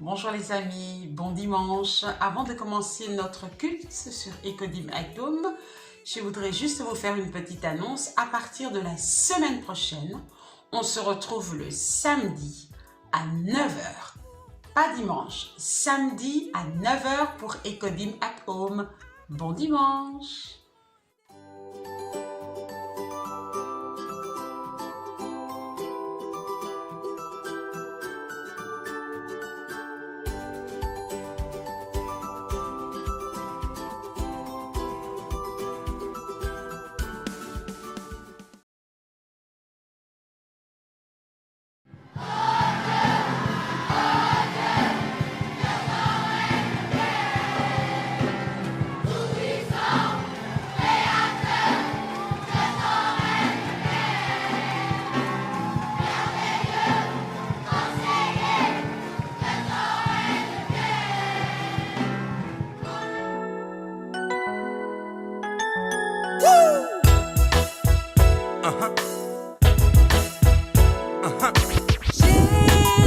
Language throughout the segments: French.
Bonjour les amis, bon dimanche. Avant de commencer notre culte sur Ecodim Atom, je voudrais juste vous faire une petite annonce. À partir de la semaine prochaine, on se retrouve le samedi à 9 heures. Pas dimanche, samedi à 9 heures pour Ecodim at Home. Bon dimanche!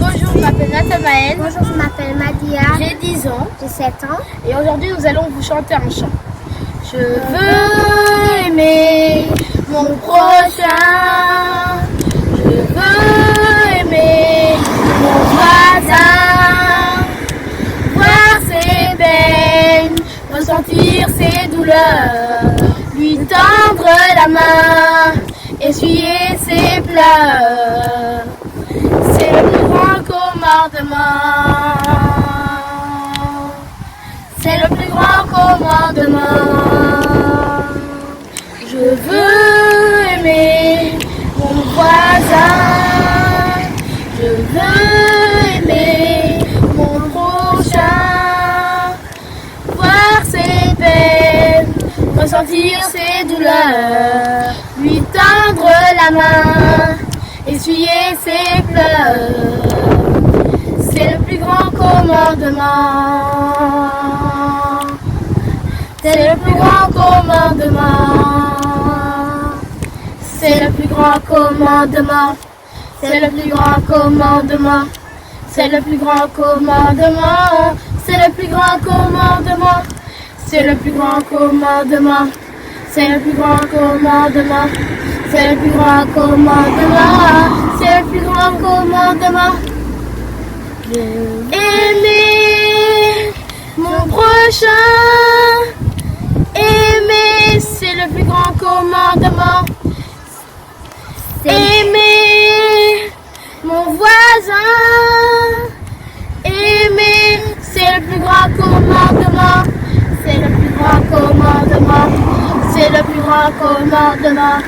Bonjour, je m'appelle Nathanaël, Bonjour, je m'appelle Madia, j'ai 10 ans j'ai 7 ans. et aujourd'hui nous allons vous chanter un chant. Je veux aimer mon prochain, je veux aimer mon voisin, voir ses peines, ressentir ses douleurs, lui tendre la main, essuyer ses pleurs. C'est le plus grand commandement. C'est le plus grand commandement. Je veux aimer mon voisin. Je veux aimer mon prochain. Voir ses peines, ressentir ses douleurs, lui tendre la main, essuyer ses pleurs. C'est le plus grand commandement. C'est le plus grand commandement. C'est le plus grand commandement. C'est le plus grand commandement. C'est le plus grand commandement. C'est le plus grand commandement. C'est le plus grand commandement. C'est le plus grand commandement. C'est le plus grand commandement. C'est le plus grand commandement. Aimer mon prochain. Aimer, c'est le plus grand commandement. Aimer mon voisin. Aimer, c'est le plus grand commandement. C'est le plus grand commandement. C'est le plus grand commandement.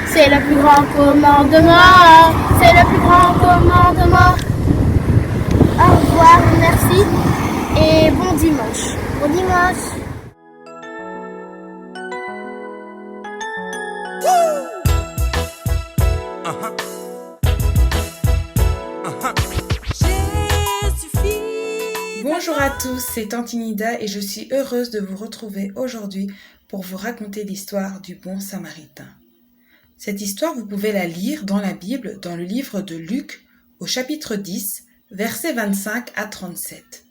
C'est le plus grand commandement. C'est le plus grand commandement. Au revoir, merci et bon dimanche. Bon dimanche. Bonjour à tous, c'est Tante Nida et je suis heureuse de vous retrouver aujourd'hui pour vous raconter l'histoire du bon samaritain. Cette histoire, vous pouvez la lire dans la Bible, dans le livre de Luc, au chapitre 10, versets 25 à 37.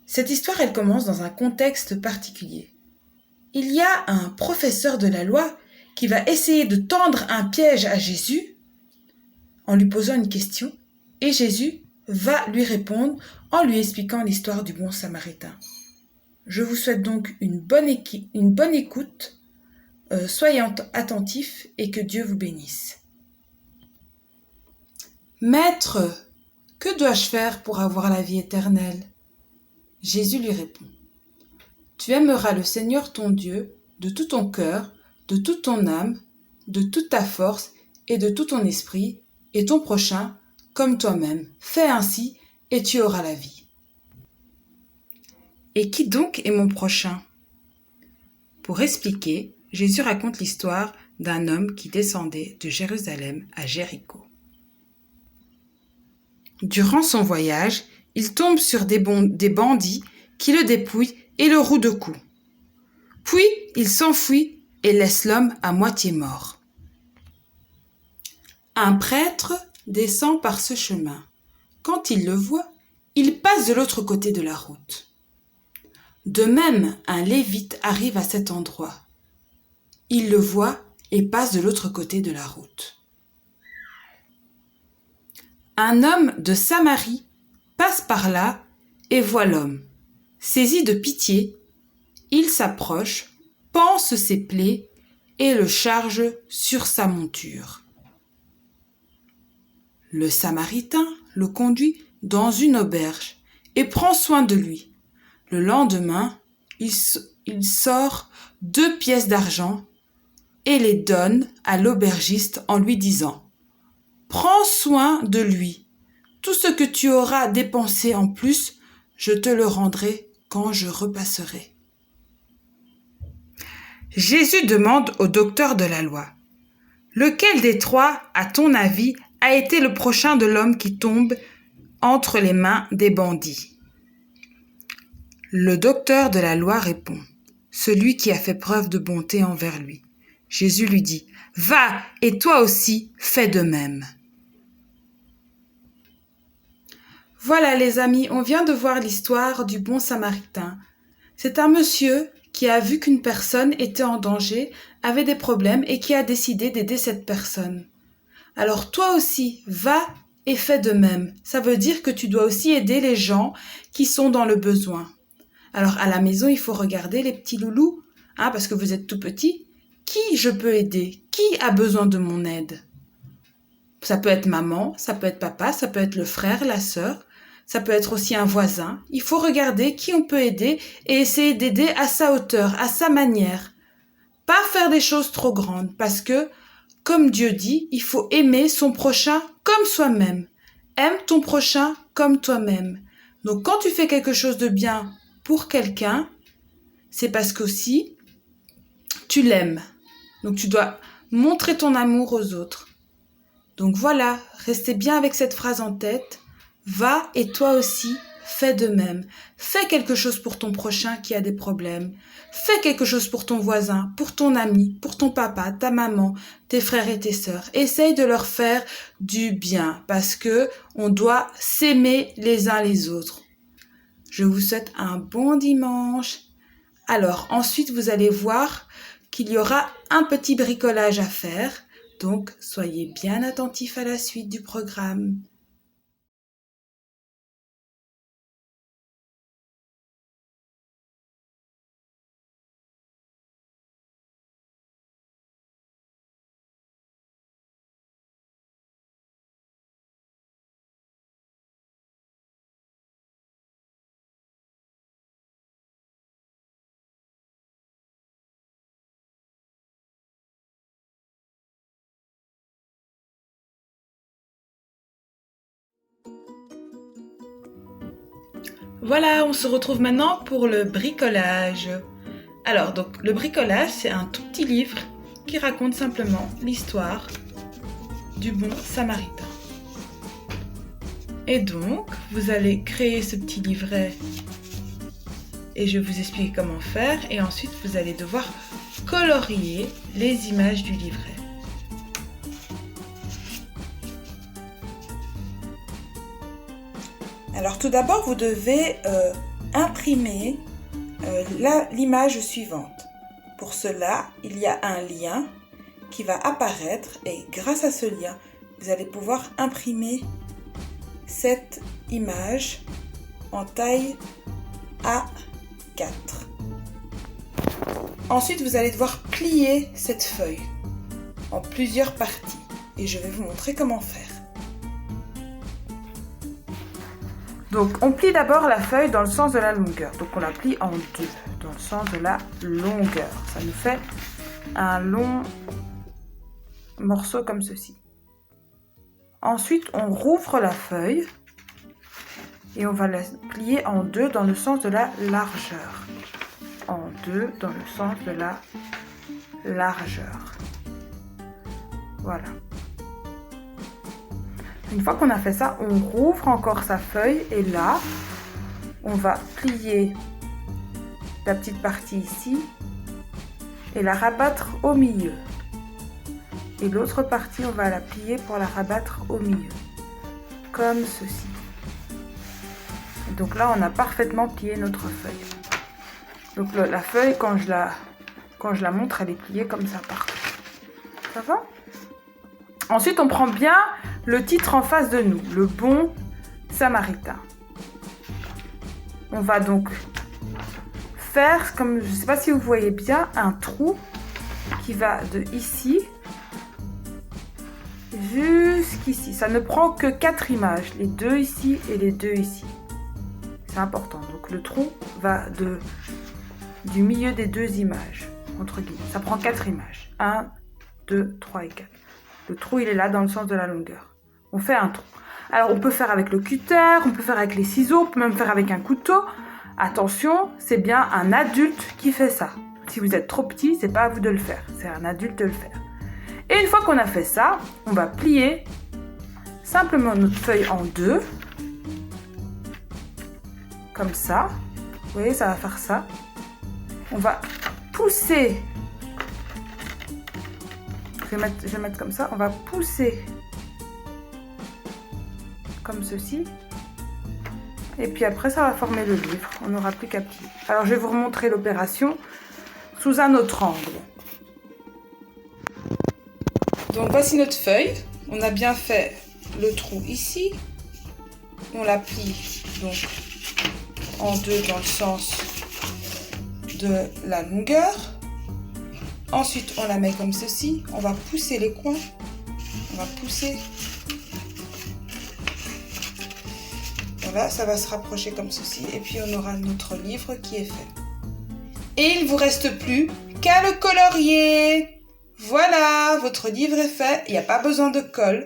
Cette histoire, elle commence dans un contexte particulier. Il y a un professeur de la loi qui va essayer de tendre un piège à Jésus en lui posant une question et Jésus va lui répondre en lui expliquant l'histoire du bon samaritain. Je vous souhaite donc une bonne écoute, soyez attentifs et que Dieu vous bénisse. Maître, que dois-je faire pour avoir la vie éternelle ? Jésus lui répond. Tu aimeras le Seigneur ton Dieu de tout ton cœur, de toute ton âme, de toute ta force et de tout ton esprit, et ton prochain comme toi-même. Fais ainsi et tu auras la vie. Et qui donc est mon prochain ? Pour expliquer, Jésus raconte l'histoire d'un homme qui descendait de Jérusalem à Jéricho. Durant son voyage, il tombe sur des bandits qui le dépouillent et le rouent de coups. Puis il s'enfuit et laisse l'homme à moitié mort. Un prêtre descend par ce chemin. Quand il le voit, il passe de l'autre côté de la route. De même, un lévite arrive à cet endroit. Il le voit et passe de l'autre côté de la route. Un homme de Samarie passe par là et voit l'homme. Saisi de pitié, il s'approche, panse ses plaies et le charge sur sa monture. Le Samaritain le conduit dans une auberge et prend soin de lui. Le lendemain, il sort 2 pièces d'argent et les donne à l'aubergiste en lui disant « Prends soin de lui. Tout ce que tu auras dépensé en plus, je te le rendrai quand je repasserai. » Jésus demande au docteur de la loi « Lequel des 3, à ton avis, a été le prochain de l'homme qui tombe entre les mains des bandits ?» Le docteur de la loi répond « Celui qui a fait preuve de bonté envers lui. » Jésus lui dit « Va, et toi aussi, fais de même. » Voilà les amis, on vient de voir l'histoire du bon Samaritain. C'est un monsieur qui a vu qu'une personne était en danger, avait des problèmes et qui a décidé d'aider cette personne. Alors toi aussi, va et fais de même. Ça veut dire que tu dois aussi aider les gens qui sont dans le besoin. Alors à la maison, il faut regarder les petits loulous, parce que vous êtes tout petits. Qui je peux aider? Qui a besoin de mon aide? Ça peut être maman, ça peut être papa, ça peut être le frère, la sœur, ça peut être aussi un voisin. Il faut regarder qui on peut aider et essayer d'aider à sa hauteur, à sa manière. Pas faire des choses trop grandes parce que, comme Dieu dit, il faut aimer son prochain comme soi-même. Aime ton prochain comme toi-même. Donc quand tu fais quelque chose de bien pour quelqu'un, c'est parce qu'aussi tu l'aimes. Donc tu dois montrer ton amour aux autres. Donc voilà, restez bien avec cette phrase en tête. Va et toi aussi, fais de même. Fais quelque chose pour ton prochain qui a des problèmes. Fais quelque chose pour ton voisin, pour ton ami, pour ton papa, ta maman, tes frères et tes sœurs. Essaye de leur faire du bien parce que on doit s'aimer les uns les autres. Je vous souhaite un bon dimanche. Alors ensuite, vous allez voir qu'il y aura un petit bricolage à faire. Donc, soyez bien attentifs à la suite du programme. Voilà, on se retrouve maintenant pour le bricolage. Alors, donc, le bricolage, c'est un tout petit livre qui raconte simplement l'histoire du bon Samaritain. Et donc, vous allez créer ce petit livret et je vais vous expliquer comment faire. Et ensuite, vous allez devoir colorier les images du livret. Alors tout d'abord, vous devez imprimer l'image suivante. Pour cela, il y a un lien qui va apparaître et grâce à ce lien, vous allez pouvoir imprimer cette image en taille A4. Ensuite, vous allez devoir plier cette feuille en plusieurs parties et je vais vous montrer comment faire. Donc, on plie d'abord la feuille dans le sens de la longueur. Donc, on la plie en 2, dans le sens de la longueur. Ça nous fait un long morceau comme ceci. Ensuite, on rouvre la feuille et on va la plier en 2 dans le sens de la largeur. En 2 dans le sens de la largeur. Voilà. Une fois qu'on a fait ça, on rouvre encore sa feuille et là, on va plier la petite partie ici et la rabattre au milieu. Et l'autre partie, on va la plier pour la rabattre au milieu, comme ceci. Donc là, on a parfaitement plié notre feuille. Donc la feuille, quand je la montre, elle est pliée comme ça partout. Ça va? Ensuite, on prend bien le titre en face de nous, le bon samaritain. On va donc faire, comme je ne sais pas si vous voyez bien, un trou qui va de ici jusqu'ici. Ça ne prend que 4 images, les 2 ici et les 2 ici. C'est important. Donc le trou va du milieu des 2 images, entre guillemets. Ça prend 4 images. 1, 2, 3 et 4. Le trou, il est là dans le sens de la longueur. On fait un trou. Alors, on peut faire avec le cutter, on peut faire avec les ciseaux, on peut même faire avec un couteau. Attention, c'est bien un adulte qui fait ça. Si vous êtes trop petit, c'est pas à vous de le faire. C'est à un adulte de le faire. Et une fois qu'on a fait ça, on va plier simplement notre feuille en 2. Comme ça. Vous voyez, ça va faire ça. On va pousser. Je vais mettre comme ça. On va pousser comme ceci. Et puis après, ça va former le livre. On n'aura plus qu'à plier. Alors, je vais vous remontrer l'opération sous un autre angle. Donc, voici notre feuille. On a bien fait le trou ici. On la plie donc en 2 dans le sens de la longueur. Ensuite, on la met comme ceci. On va pousser les coins. On va pousser. Voilà, ça va se rapprocher comme ceci. Et puis, on aura notre livre qui est fait. Et il ne vous reste plus qu'à le colorier. Voilà, votre livre est fait. Il n'y a pas besoin de colle.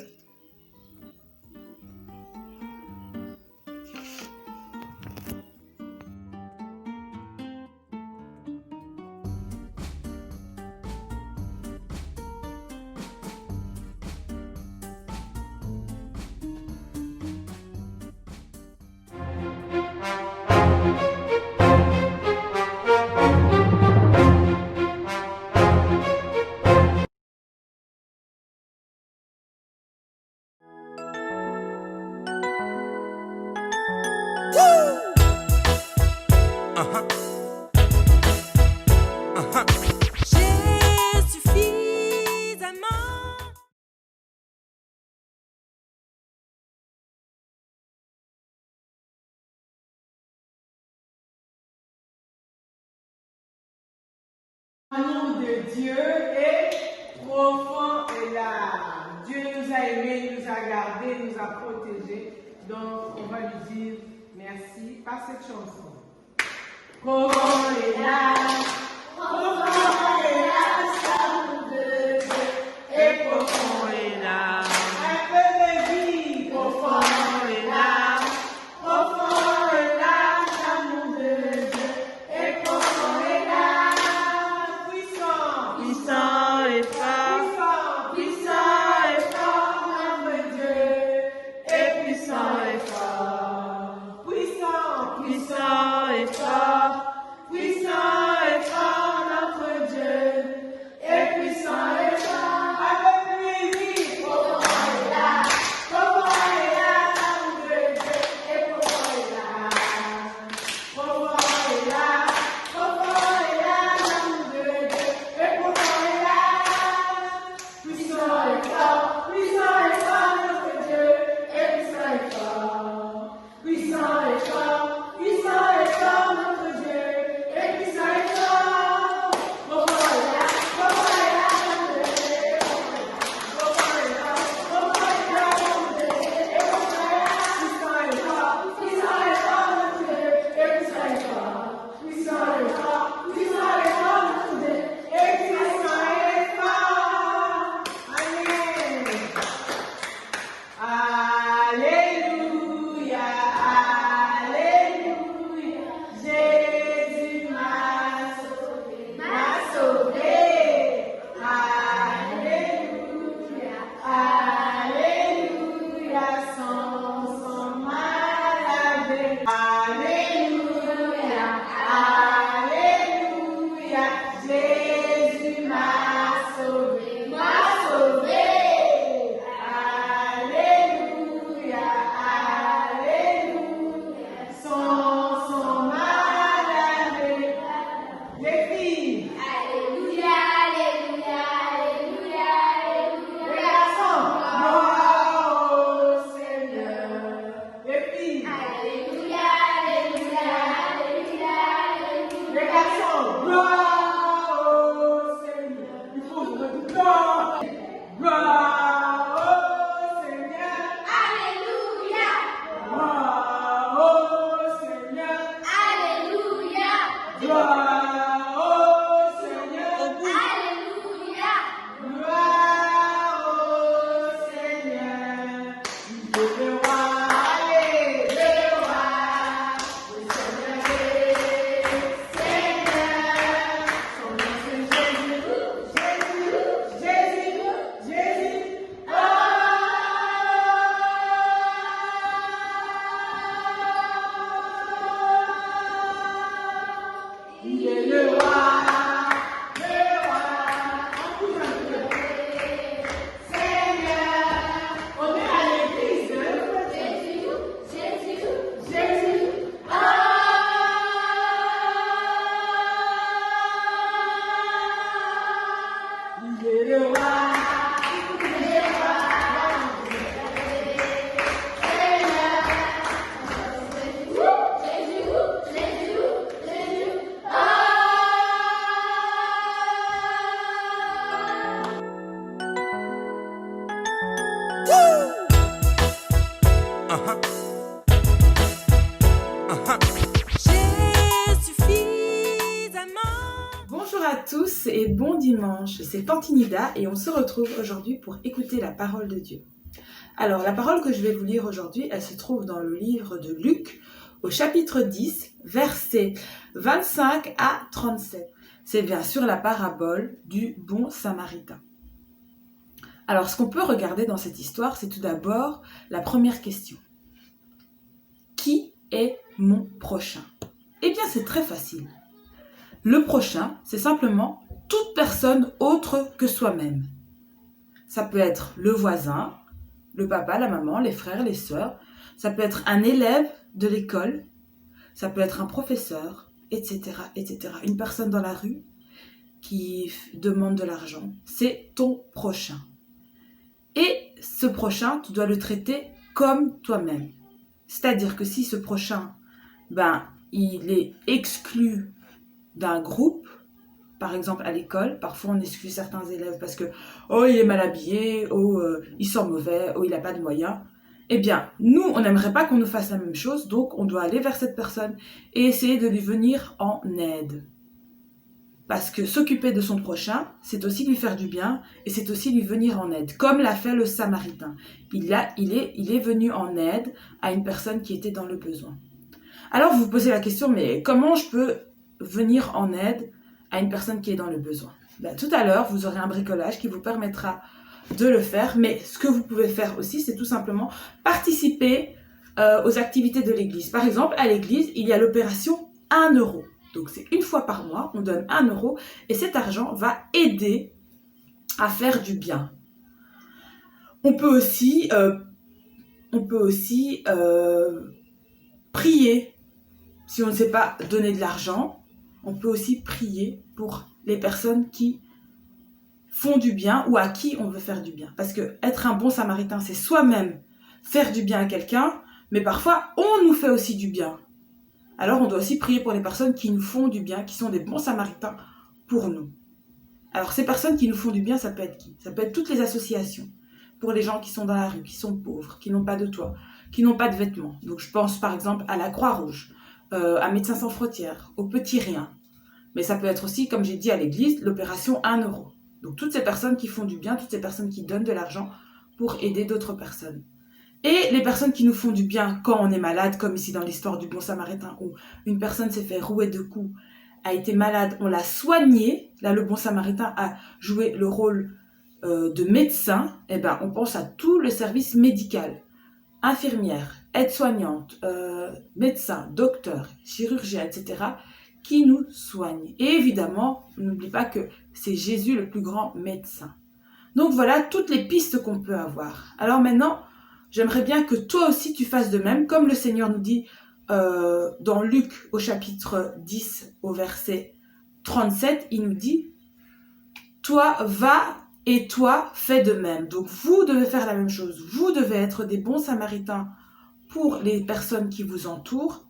L'amour de Dieu est profond et large. Dieu nous a aimés, nous a gardés, nous a protégés. Donc, on va lui dire merci par cette chanson. Profond et large, profond et large, l'amour de Dieu est profond et large. Un peu de vie, profond et large, profond et large, l'amour de Dieu est profond et large. Puissant et fort, puissant et fort, notre Dieu est puissant et fort. Puissant et fort, puissant et fort. Bonjour à tous et bon dimanche, c'est Tantinida et on se retrouve aujourd'hui pour écouter la parole de Dieu. Alors la parole que je vais vous lire aujourd'hui, elle se trouve dans le livre de Luc au chapitre 10, versets 25 à 37. C'est bien sûr la parabole du bon samaritain. Alors ce qu'on peut regarder dans cette histoire, c'est tout d'abord la première question. Qui est mon prochain ? Eh bien c'est très facile. Le prochain, c'est simplement toute personne autre que soi-même. Ça peut être le voisin, le papa, la maman, les frères, les sœurs. Ça peut être un élève de l'école. Ça peut être un professeur, etc., etc. Une personne dans la rue qui demande de l'argent. C'est ton prochain. Et ce prochain, tu dois le traiter comme toi-même. C'est-à-dire que si ce prochain, il est exclu d'un groupe, par exemple à l'école, parfois on exclut certains élèves parce que il est mal habillé, il sent mauvais, il n'a pas de moyens. Eh bien, nous, on n'aimerait pas qu'on nous fasse la même chose, donc on doit aller vers cette personne et essayer de lui venir en aide. Parce que s'occuper de son prochain, c'est aussi lui faire du bien et c'est aussi lui venir en aide, comme l'a fait le Samaritain. Il est venu en aide à une personne qui était dans le besoin. Alors vous vous posez la question, mais comment je peux venir en aide à une personne qui est dans le besoin ? Tout à l'heure, vous aurez un bricolage qui vous permettra de le faire, mais ce que vous pouvez faire aussi, c'est tout simplement participer aux activités de l'église. Par exemple, à l'église, il y a l'opération 1 euro. Donc c'est une fois par mois, on donne 1 euro et cet argent va aider à faire du bien. On peut aussi prier. Si on ne sait pas donner de l'argent, on peut aussi prier pour les personnes qui font du bien ou à qui on veut faire du bien. Parce que être un bon samaritain, c'est soi-même faire du bien à quelqu'un, mais parfois on nous fait aussi du bien. Alors on doit aussi prier pour les personnes qui nous font du bien, qui sont des bons samaritains pour nous. Alors ces personnes qui nous font du bien, ça peut être qui ? Ça peut être toutes les associations, pour les gens qui sont dans la rue, qui sont pauvres, qui n'ont pas de toit, qui n'ont pas de vêtements. Donc je pense par exemple à la Croix-Rouge, à Médecins sans frontières, aux petits riens. Mais ça peut être aussi, comme j'ai dit à l'église, l'opération 1 euro. Donc toutes ces personnes qui font du bien, toutes ces personnes qui donnent de l'argent pour aider d'autres personnes. Et les personnes qui nous font du bien quand on est malade, comme ici dans l'histoire du bon samaritain, où une personne s'est fait rouer de coups, a été malade, on l'a soigné. Là, le bon samaritain a joué le rôle de médecin. On pense à tout le service médical. Infirmières, aides-soignantes, médecins, docteurs, chirurgiens, etc., qui nous soignent. Et évidemment, n'oublie pas que c'est Jésus le plus grand médecin. Donc voilà toutes les pistes qu'on peut avoir. Alors maintenant, j'aimerais bien que toi aussi tu fasses de même, comme le Seigneur nous dit dans Luc au chapitre 10 au verset 37, il nous dit « Toi, va et toi, fais de même ». Donc vous devez faire la même chose, vous devez être des bons samaritains pour les personnes qui vous entourent.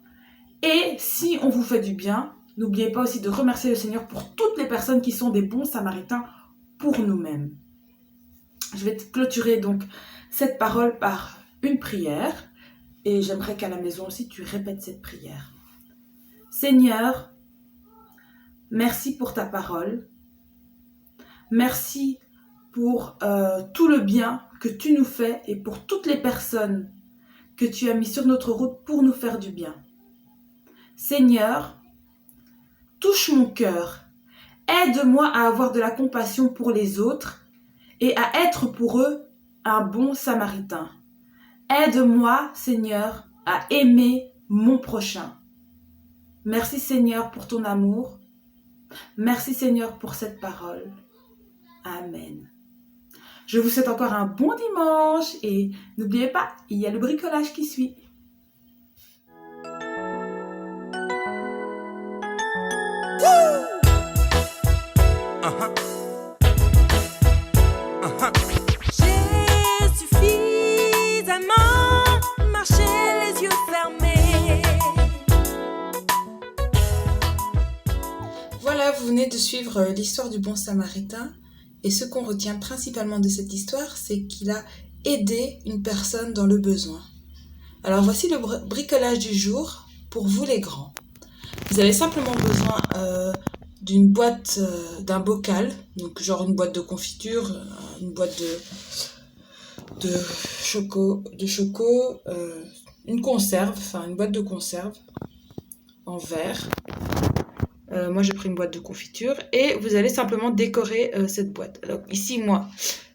Et si on vous fait du bien, n'oubliez pas aussi de remercier le Seigneur pour toutes les personnes qui sont des bons samaritains pour nous-mêmes. Je vais clôturer donc cette parole par une prière et j'aimerais qu'à la maison aussi tu répètes cette prière. Seigneur, merci pour ta parole. Merci pour tout le bien que tu nous fais et pour toutes les personnes que tu as mis sur notre route pour nous faire du bien. Seigneur, touche mon cœur. Aide-moi à avoir de la compassion pour les autres et à être pour eux un bon samaritain. Aide-moi, Seigneur, à aimer mon prochain. Merci, Seigneur, pour ton amour. Merci, Seigneur, pour cette parole. Amen. Je vous souhaite encore un bon dimanche et n'oubliez pas, il y a le bricolage qui suit. J'ai suffisamment marché les yeux fermés. Voilà, vous venez de suivre l'histoire du bon samaritain. Et ce qu'on retient principalement de cette histoire, c'est qu'il a aidé une personne dans le besoin. Alors voici le bricolage du jour pour vous les grands. Vous avez simplement besoin d'une boîte, d'un bocal, donc genre une boîte de confiture, une boîte de choco, une conserve, enfin une boîte de conserve en verre. Moi j'ai pris une boîte de confiture et vous allez simplement décorer cette boîte. Alors ici moi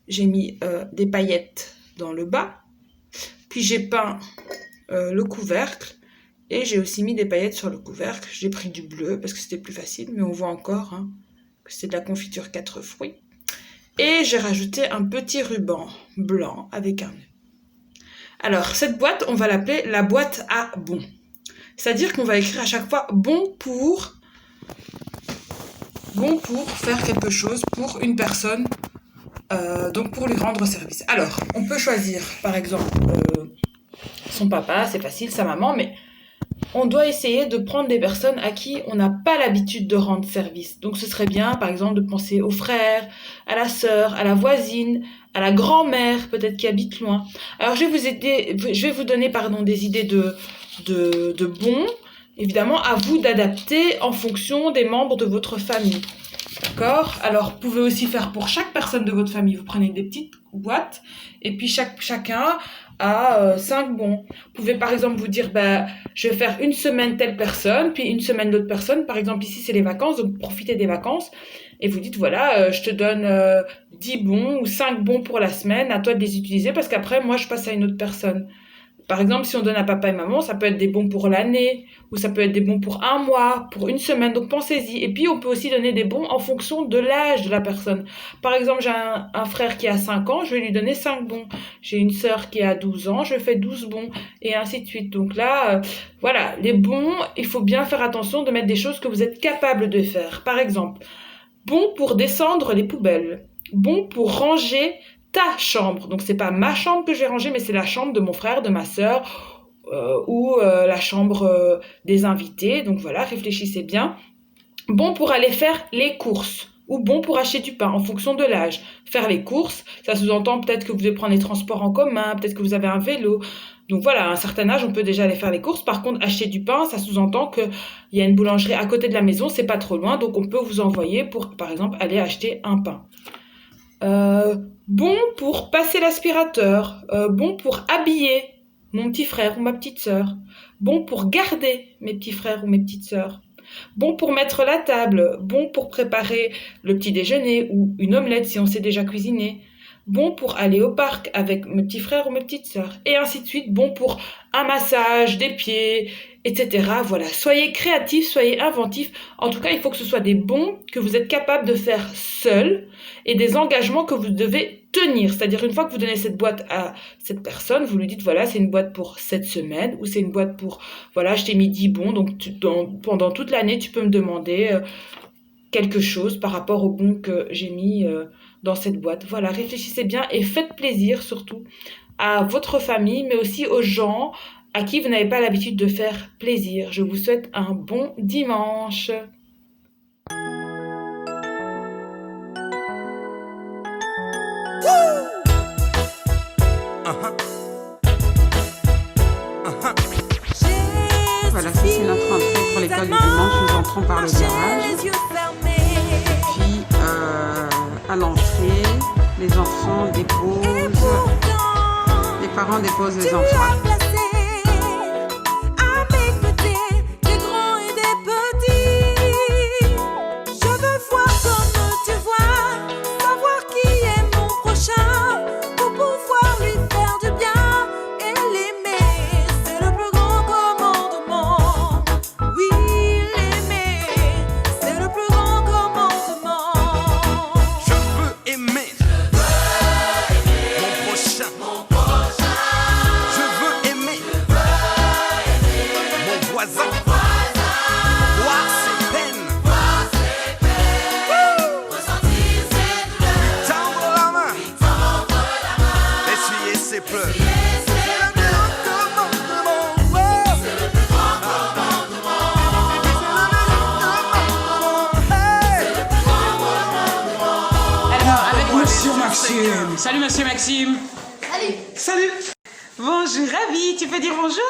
j'ai mis des paillettes dans le bas, puis j'ai peint le couvercle et j'ai aussi mis des paillettes sur le couvercle. J'ai pris du bleu parce que c'était plus facile, mais on voit encore que c'est de la confiture 4 fruits. Et j'ai rajouté un petit ruban blanc avec un nœud. Alors cette boîte, on va l'appeler la boîte à bons. C'est-à-dire qu'on va écrire à chaque fois bon pour faire quelque chose pour une personne, donc pour lui rendre service. Alors, on peut choisir par exemple son papa, c'est facile, sa maman, mais on doit essayer de prendre des personnes à qui on n'a pas l'habitude de rendre service. Donc ce serait bien par exemple de penser au frère, à la sœur, à la voisine, à la grand-mère peut-être qui habite loin. Alors je vais vous donner des idées de bons. Évidemment, à vous d'adapter en fonction des membres de votre famille. D'accord ? Alors, vous pouvez aussi faire pour chaque personne de votre famille. Vous prenez des petites boîtes et puis chacun a 5 bons. Vous pouvez par exemple vous dire, je vais faire une semaine telle personne, puis une semaine d'autre personne. Par exemple, ici, c'est les vacances, donc profitez des vacances. Et vous dites, voilà, je te donne 10 bons ou 5 bons pour la semaine. À toi de les utiliser parce qu'après, moi, je passe à une autre personne. Par exemple, si on donne à papa et maman, ça peut être des bons pour l'année, ou ça peut être des bons pour un mois, pour une semaine, donc pensez-y. Et puis, on peut aussi donner des bons en fonction de l'âge de la personne. Par exemple, j'ai un frère qui a 5 ans, je vais lui donner 5 bons. J'ai une sœur qui a 12 ans, je fais 12 bons, et ainsi de suite. Donc là, voilà, les bons, il faut bien faire attention de mettre des choses que vous êtes capable de faire. Par exemple, bon pour descendre les poubelles, bon pour ranger ta chambre. Donc c'est pas ma chambre que je vais ranger, mais c'est la chambre de mon frère, de ma sœur, ou la chambre des invités. Donc voilà, réfléchissez bien. Bon pour aller faire les courses, ou bon pour acheter du pain, en fonction de l'âge. Faire les courses, ça sous-entend peut-être que vous devez prendre les transports en commun, peut-être que vous avez un vélo. Donc voilà, à un certain âge, on peut déjà aller faire les courses. Par contre, acheter du pain, ça sous-entend qu'il y a une boulangerie à côté de la maison, c'est pas trop loin, donc on peut vous envoyer pour, par exemple, aller acheter un pain. Bon pour passer l'aspirateur, bon pour habiller mon petit frère ou ma petite sœur, bon pour garder mes petits frères ou mes petites sœurs, bon pour mettre la table, bon pour préparer le petit déjeuner ou une omelette si on sait déjà cuisiner, bon pour aller au parc avec mes petits frères ou mes petites sœurs, et ainsi de suite, bon pour un massage des pieds, etc. Voilà, soyez créatifs, soyez inventifs. En tout cas, il faut que ce soit des bons que vous êtes capable de faire seul et des engagements que vous devez tenir. C'est-à-dire, une fois que vous donnez cette boîte à cette personne, vous lui dites, voilà, c'est une boîte pour cette semaine ou c'est une boîte pour, voilà, je t'ai mis 10 bons, donc pendant toute l'année, tu peux me demander quelque chose par rapport aux bons que j'ai mis dans cette boîte. Voilà, réfléchissez bien et faites plaisir surtout à votre famille, mais aussi aux gens à qui vous n'avez pas l'habitude de faire plaisir. Je vous souhaite un bon dimanche. Voilà, ça c'est notre entrée pour l'école du dimanche. Nous entrons par le garage. Puis à l'entrée, les enfants déposent, les parents déposent les enfants. Salut Monsieur Maxime. Salut Monsieur Maxime. Salut. Bonjour, Ravi. Tu peux dire bonjour?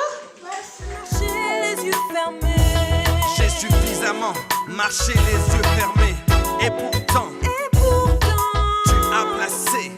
Marcher les yeux fermés. J'ai suffisamment marché les yeux fermés. Et pourtant, Et pourtant, tu as placé